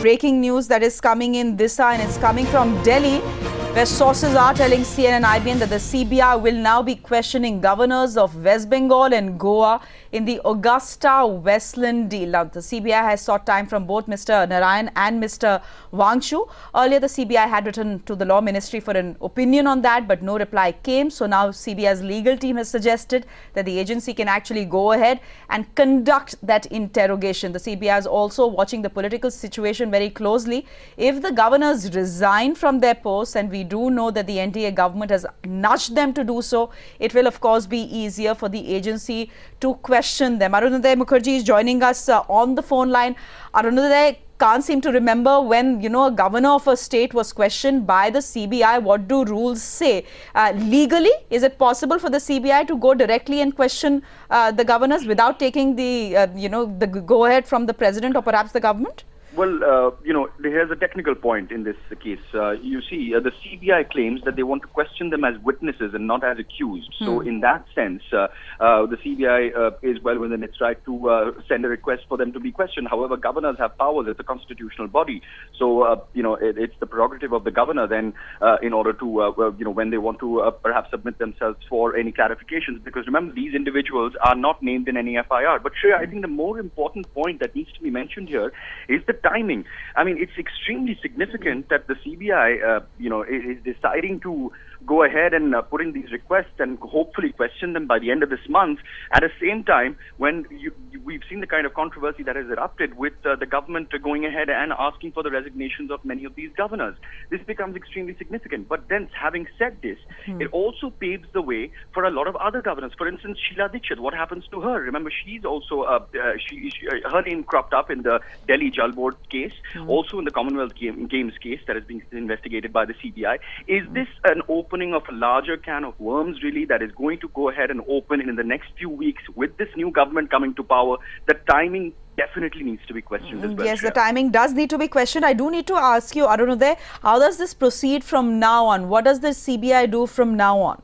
breaking news that is coming in this hour, and it's coming from Delhi, where sources are telling CNN and IBN that the CBI will now be questioning governors of West Bengal and Goa in the AgustaWestland deal. Now, the CBI has sought time from both Mr. Narayan and Mr. Wangshu. Earlier, the CBI had written to the Law Ministry for an opinion on that, but no reply came. So now CBI's legal team has suggested that the agency can actually go ahead and conduct that interrogation. The CBI is also watching the political situation very closely. If the governors resign from their posts, and we do know that the NDA government has nudged them to do so, it will of course be easier for the agency to question them. Arunodaya Mukherjee is joining us on the phone line. Arunodaya can't seem to remember when, a governor of a state was questioned by the CBI. What do rules say? Legally, is it possible for the CBI to go directly and question the governors without taking the go-ahead from the president or perhaps the government? Well, here's a technical point in this case. You see, the CBI claims that they want to question them as witnesses and not as accused. So in that sense, the CBI is well within its right to send a request for them to be questioned. However, governors have powers. It's a constitutional body. So, it's the prerogative of the governor then in order to, when they want to perhaps submit themselves for any clarifications. Because remember, these individuals are not named in any FIR. But Shreya, I think the more important point that needs to be mentioned here is the timing. I mean, it's extremely significant that the CBI, is deciding to go ahead and put in these requests and hopefully question them by the end of this month. At the same time, when we've seen the kind of controversy that has erupted with the government going ahead and asking for the resignations of many of these governors, this becomes extremely significant. But then, having said this, it also paves the way for a lot of other governors. For instance, Sheila Dikshit, what happens to her? Remember, she's also her name cropped up in the Delhi Jal Board case, also in the Commonwealth Games case that is being investigated by the CBI. Is this an opening of a larger can of worms, really, that is going to go ahead and open in the next few weeks with this new government coming to power? The timing definitely needs to be questioned as well. Yes, the timing does need to be questioned. I do need to ask you, Arunodaya, how does this proceed from now on? What does the CBI do from now on?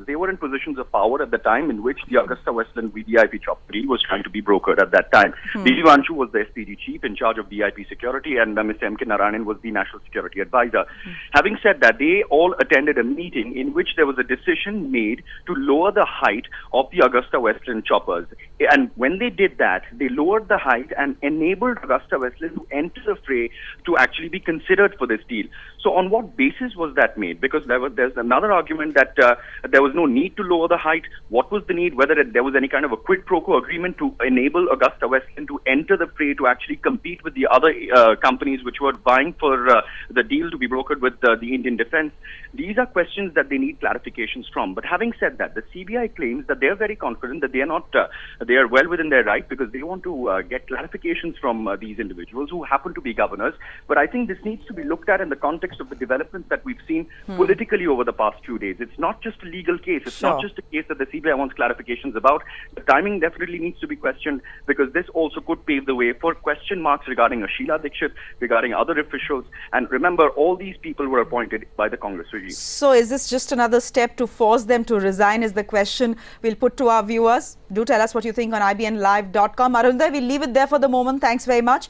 They were in positions of power at the time in which the AgustaWestland VVIP Chop 3 was trying to be brokered at that time. D.G. Vanshu was the SPD chief in charge of VIP security, and Mr. M.K. Narayanan was the national security advisor. Having said that, they all attended a meeting in which there was a decision made to lower the height of the AgustaWestland choppers. And when they did that, they lowered the height and enabled AgustaWestland to enter the fray to actually be considered for this deal. So on what basis was that made? Because there's another argument that there was no need to lower the height. What was the need? Whether there was any kind of a quid pro quo agreement to enable AgustaWestland to enter the fray to actually compete with the other companies which were vying for the deal to be brokered with the Indian defense. These are questions that they need clarifications from. But having said that, the CBI claims that they are very confident that they are not, they are well within their right, because they want to get clarifications from these individuals who happen to be governors. But I think this needs to be looked at in the context of the developments that we've seen politically over the past few days. It's not just a legal case. It's not just a case that the CBI wants clarifications about. The timing definitely needs to be questioned, because this also could pave the way for question marks regarding Sheila Dikshit, regarding other officials. And remember, all these people were appointed by the Congress regime. So is this just another step to force them to resign, is the question we'll put to our viewers. Do tell us what you think on IBNlive.com. Arunodaya, we'll leave it there for the moment. Thanks very much.